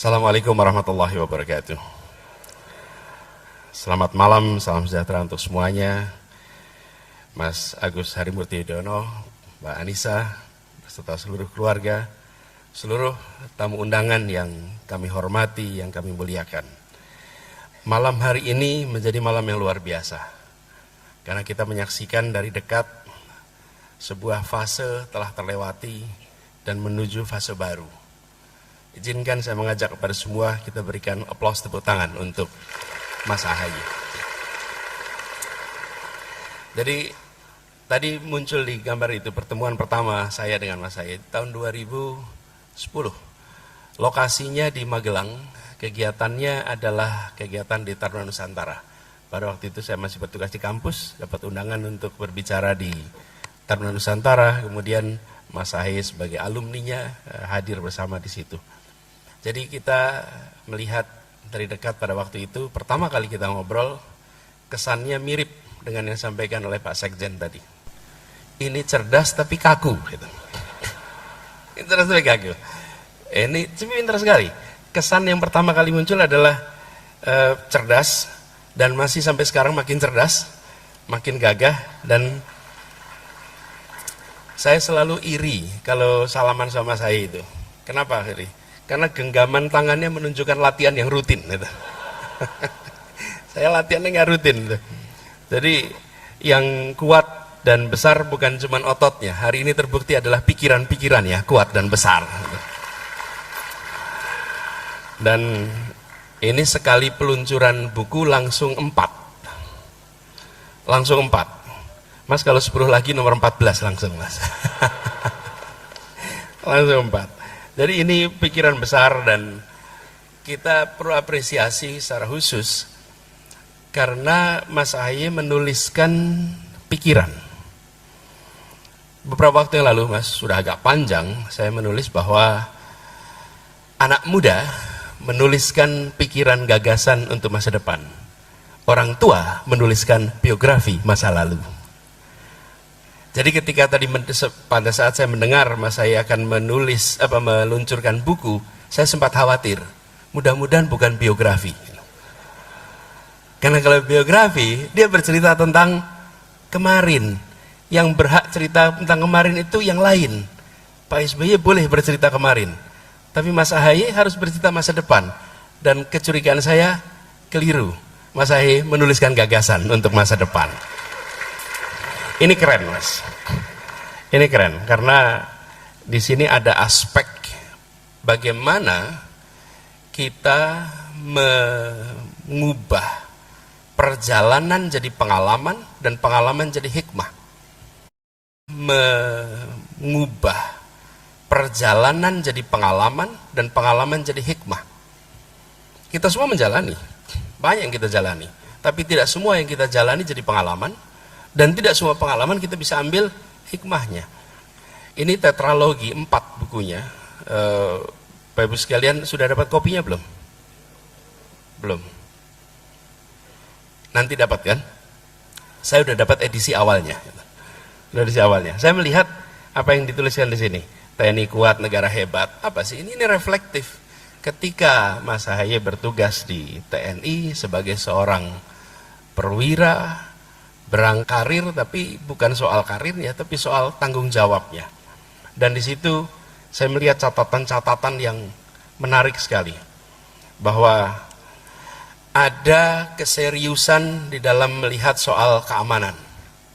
Assalamualaikum warahmatullahi wabarakatuh. Selamat malam, salam sejahtera untuk semuanya. Mas Agus Harimurti Yudhoyono, Mbak Anissa, beserta seluruh keluarga, seluruh tamu undangan yang kami hormati, yang kami muliakan. Malam hari ini menjadi malam yang luar biasa, karena kita menyaksikan dari dekat sebuah fase telah terlewati dan menuju fase baru. Izinkan saya mengajak kepada semua kita berikan aplaus tepuk tangan untuk Mas Ahaye. Jadi tadi muncul di gambar itu pertemuan pertama saya dengan Mas Ahaye tahun 2010. Lokasinya di Magelang, kegiatannya adalah kegiatan di Taruna Nusantara. Pada waktu itu saya masih bertugas di kampus, dapat undangan untuk berbicara di Taruna Nusantara, kemudian Mas Ahaye sebagai alumninya hadir bersama di situ. Jadi kita melihat dari dekat pada waktu itu, pertama kali kita ngobrol, kesannya mirip dengan yang disampaikan oleh Pak Sekjen tadi. Ini cerdas tapi kaku. Gitu. Ini cerdas tapi kaku. Ini pintar sekali. Kesan yang pertama kali muncul adalah cerdas, dan masih sampai sekarang makin cerdas, makin gagah, dan saya selalu iri kalau salaman sama saya itu. Kenapa iri? Karena genggaman tangannya menunjukkan latihan yang rutin. Gitu. Saya latihannya nggak rutin. Gitu. Jadi yang kuat dan besar bukan cuma ototnya. Hari ini terbukti adalah pikiran-pikiran ya, kuat dan besar. Gitu. Dan ini sekali peluncuran buku langsung 4. Langsung 4. Mas kalau 10 lagi nomor 14 langsung Mas. Langsung 4. Jadi ini pikiran besar dan kita perlu apresiasi secara khusus karena Mas Ahaye menuliskan pikiran. Beberapa waktu yang lalu Mas, sudah agak panjang, saya menulis bahwa anak muda menuliskan pikiran gagasan untuk masa depan. Orang tua menuliskan biografi masa lalu. Jadi ketika tadi pada saat saya mendengar Mas Ahaye akan meluncurkan buku, saya sempat khawatir, mudah-mudahan bukan biografi. Karena kalau biografi, dia bercerita tentang kemarin. Yang berhak cerita tentang kemarin itu yang lain. Pak SBY boleh bercerita kemarin, tapi Mas Ahaye harus bercerita masa depan. Dan kecurigaan saya keliru. Mas Ahaye menuliskan gagasan untuk masa depan. Ini keren Mas, ini keren karena di sini ada aspek bagaimana kita mengubah perjalanan jadi pengalaman dan pengalaman jadi hikmah. Mengubah perjalanan jadi pengalaman dan pengalaman jadi hikmah. Kita semua menjalani, banyak yang kita jalani, tapi tidak semua yang kita jalani jadi pengalaman. Dan tidak semua pengalaman kita bisa ambil hikmahnya. Ini tetralogi 4 bukunya. Bapak Ibu sekalian sudah dapat kopinya belum? Belum. Nanti dapat kan? Saya sudah dapat edisi awalnya. Edisi awalnya. Saya melihat apa yang dituliskan di sini. TNI kuat, negara hebat. Apa sih? Ini reflektif. Ketika Mas Ahaye bertugas di TNI sebagai seorang perwira, berangkarir, tapi bukan soal karirnya, tapi soal tanggung jawabnya. Dan di situ saya melihat catatan-catatan yang menarik sekali, bahwa ada keseriusan di dalam melihat soal keamanan,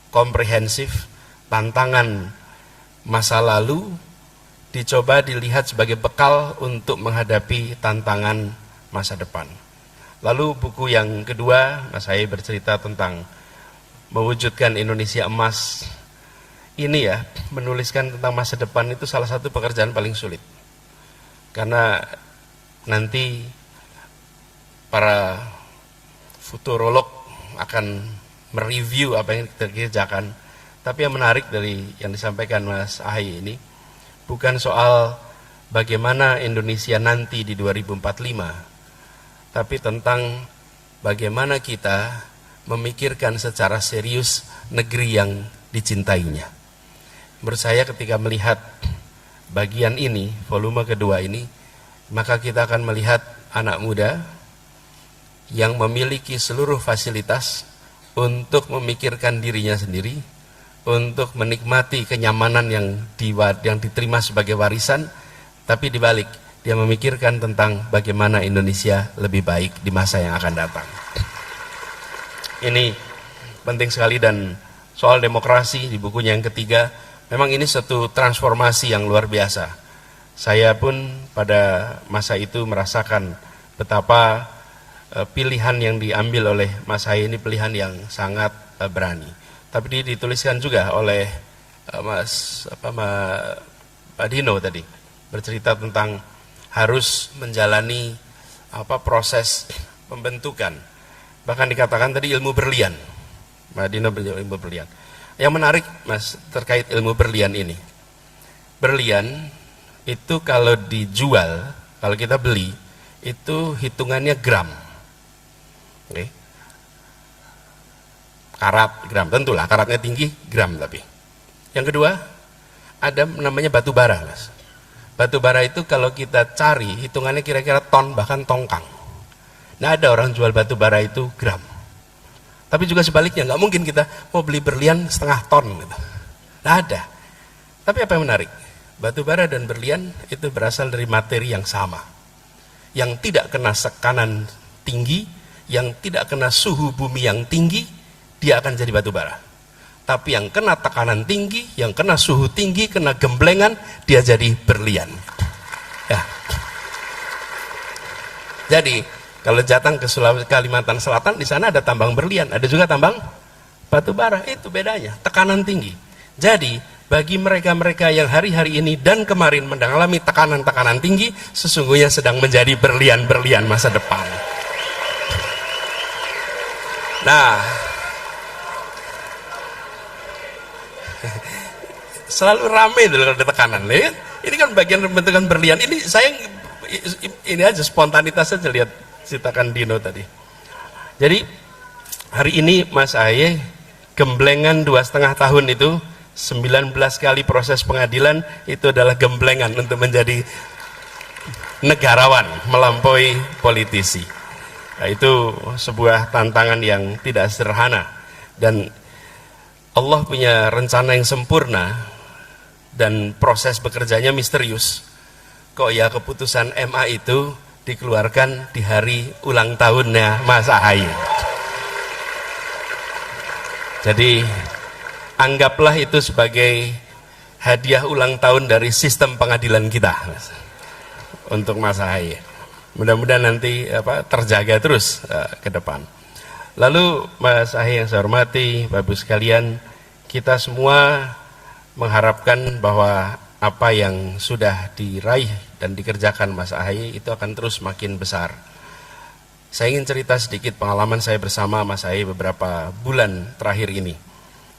komprehensif, tantangan masa lalu dicoba dilihat sebagai bekal untuk menghadapi tantangan masa depan. Lalu buku yang kedua, Mas Ahaye bercerita tentang mewujudkan Indonesia emas. Ini ya, menuliskan tentang masa depan itu salah satu pekerjaan paling sulit. Karena nanti para futurolog akan mereview apa yang kita kerjakan. Tapi yang menarik dari yang disampaikan Mas Ahaye ini, bukan soal bagaimana Indonesia nanti di 2045, tapi tentang bagaimana kita memikirkan secara serius negeri yang dicintainya. Menurut saya ketika melihat bagian ini, volume kedua ini, maka kita akan melihat anak muda yang memiliki seluruh fasilitas untuk memikirkan dirinya sendiri, untuk menikmati kenyamanan yang diterima sebagai warisan, tapi dibalik dia memikirkan tentang bagaimana Indonesia lebih baik di masa yang akan datang. Ini penting sekali, dan soal demokrasi di bukunya yang ketiga, memang ini satu transformasi yang luar biasa. Saya pun pada masa itu merasakan betapa pilihan yang diambil oleh Mas Ahaye ini pilihan yang sangat berani. Tapi dituliskan juga oleh Pak Dino tadi, bercerita tentang harus menjalani proses pembentukan. Bahkan dikatakan tadi ilmu berlian. Pak Dino ilmu berlian. Yang menarik Mas terkait ilmu berlian ini. Berlian itu kalau dijual, kalau kita beli, itu hitungannya gram. Oke. Karat, gram, tentulah karatnya tinggi, gram tapi. Yang kedua, ada namanya batu bara, Mas. Batu bara itu kalau kita cari, hitungannya kira-kira ton, bahkan tongkang. Nah, ada orang jual batu bara itu gram. Tapi juga sebaliknya, nggak mungkin kita mau beli berlian setengah ton. Gitu. Nggak ada. Tapi apa yang menarik? Batu bara dan berlian itu berasal dari materi yang sama. Yang tidak kena tekanan tinggi, yang tidak kena suhu bumi yang tinggi, dia akan jadi batu bara. Tapi yang kena tekanan tinggi, yang kena suhu tinggi, kena gemblengan, dia jadi berlian. Ya. Jadi kalau datang ke Kalimantan Selatan, di sana ada tambang berlian, ada juga tambang batu bara. Itu bedanya, tekanan tinggi. Jadi bagi mereka-mereka yang hari-hari ini dan kemarin mengalami tekanan-tekanan tinggi, sesungguhnya sedang menjadi berlian-berlian masa depan. Nah, selalu ramai kalau ada tekanan, lihat. Ini kan bagian pembentukan berlian. Ini saya ini aja spontanitas saja, lihat citakan Dino tadi. Jadi hari ini Mas Ahaye gemblengan 2,5 tahun itu 19 kali proses pengadilan itu adalah gemblengan untuk menjadi negarawan melampaui politisi. Nah, itu sebuah tantangan yang tidak sederhana, dan Allah punya rencana yang sempurna dan proses bekerjanya misterius. Kok ya keputusan MA itu dikeluarkan di hari ulang tahunnya Mas Ahaye. Jadi anggaplah itu sebagai hadiah ulang tahun dari sistem pengadilan kita, Mas, untuk Mas Ahaye. Mudah-mudahan nanti terjaga terus ke depan. Lalu Mas Ahaye yang saya hormati, Bapak Ibu sekalian, kita semua mengharapkan bahwa apa yang sudah diraih dan dikerjakan Mas Ahaye itu akan terus makin besar. Saya ingin cerita sedikit pengalaman saya bersama Mas Ahaye beberapa bulan terakhir ini.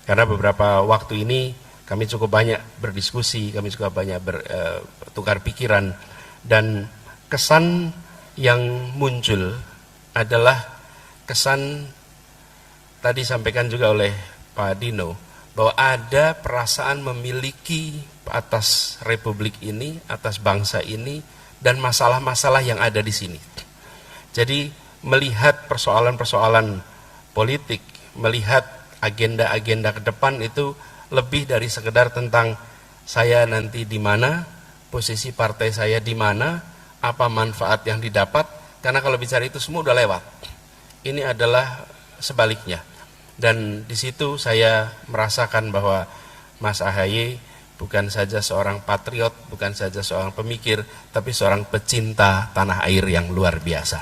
Karena beberapa waktu ini kami cukup banyak berdiskusi, kami cukup banyak bertukar pikiran, dan kesan yang muncul adalah kesan tadi sampaikan juga oleh Pak Dino, bahwa ada perasaan memiliki atas republik ini, atas bangsa ini, dan masalah-masalah yang ada di sini. Jadi melihat persoalan-persoalan politik, melihat agenda-agenda ke depan itu lebih dari sekedar tentang saya nanti di mana, posisi partai saya di mana, apa manfaat yang didapat, karena kalau bicara itu semua udah lewat. Ini adalah sebaliknya. Dan di situ saya merasakan bahwa Mas Ahaye bukan saja seorang patriot, bukan saja seorang pemikir, tapi seorang pecinta tanah air yang luar biasa.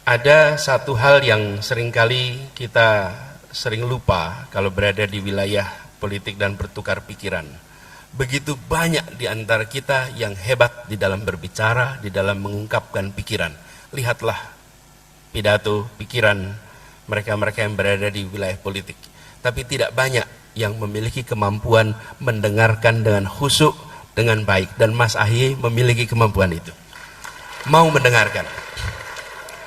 Ada satu hal yang seringkali kita sering lupa kalau berada di wilayah politik dan bertukar pikiran. Begitu banyak di antara kita yang hebat di dalam berbicara, di dalam mengungkapkan pikiran. Lihatlah pidato, pikiran mereka-mereka yang berada di wilayah politik. Tapi tidak banyak yang memiliki kemampuan mendengarkan dengan khusyuk, dengan baik. Dan Mas Ahaye memiliki kemampuan itu. Mau mendengarkan.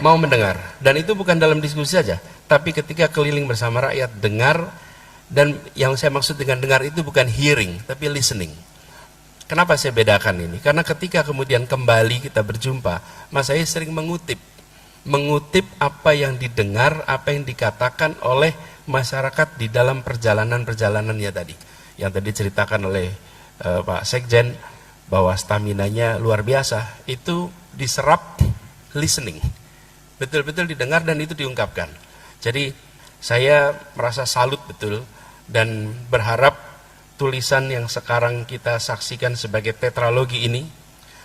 Mau mendengar. Dan itu bukan dalam diskusi saja. Tapi ketika keliling bersama rakyat, dengar. Dan yang saya maksud dengan dengar itu bukan hearing, tapi listening. Kenapa saya bedakan ini? Karena ketika kemudian kembali kita berjumpa, Mas Ahaye sering mengutip apa yang didengar, apa yang dikatakan oleh masyarakat di dalam perjalanan-perjalanannya tadi. Yang tadi ceritakan oleh Pak Sekjen, bahwa staminanya luar biasa, itu diserap listening. Betul-betul didengar dan itu diungkapkan. Jadi saya merasa salut betul dan berharap tulisan yang sekarang kita saksikan sebagai tetralogi ini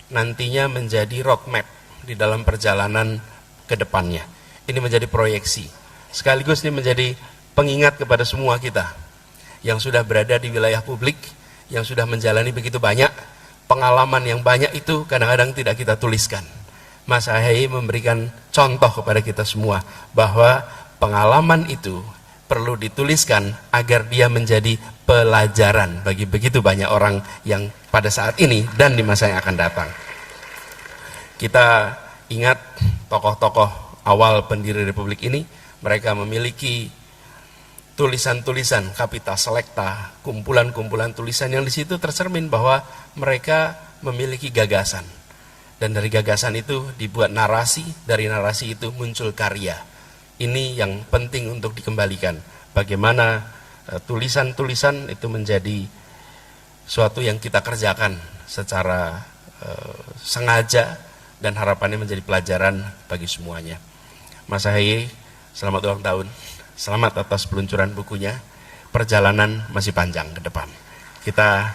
nantinya menjadi roadmap di dalam perjalanan ke depannya. Ini menjadi proyeksi. Sekaligus ini menjadi pengingat kepada semua kita yang sudah berada di wilayah publik, yang sudah menjalani begitu banyak, pengalaman yang banyak itu kadang-kadang tidak kita tuliskan. Mas Ahaye memberikan contoh kepada kita semua bahwa pengalaman itu perlu dituliskan agar dia menjadi pelajaran bagi begitu banyak orang yang pada saat ini dan di masa yang akan datang. Kita ingat tokoh-tokoh awal pendiri Republik ini, mereka memiliki tulisan-tulisan Capita Selecta, kumpulan-kumpulan tulisan yang di situ tercermin bahwa mereka memiliki gagasan. Dan dari gagasan itu dibuat narasi, dari narasi itu muncul karya. Ini yang penting untuk dikembalikan. Bagaimana tulisan-tulisan itu menjadi suatu yang kita kerjakan secara sengaja dan harapannya menjadi pelajaran bagi semuanya. Mas Ahaye, selamat ulang tahun. Selamat atas peluncuran bukunya. Perjalanan masih panjang ke depan. Kita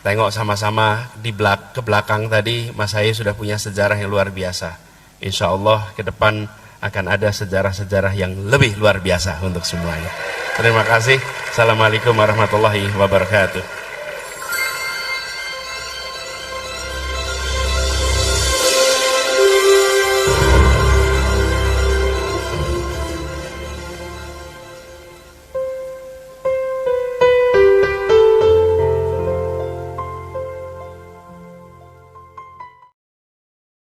tengok sama-sama ke belakang tadi, Mas Ahaye sudah punya sejarah yang luar biasa. Insya Allah ke depan akan ada sejarah-sejarah yang lebih luar biasa untuk semuanya. Terima kasih. Assalamualaikum warahmatullahi wabarakatuh.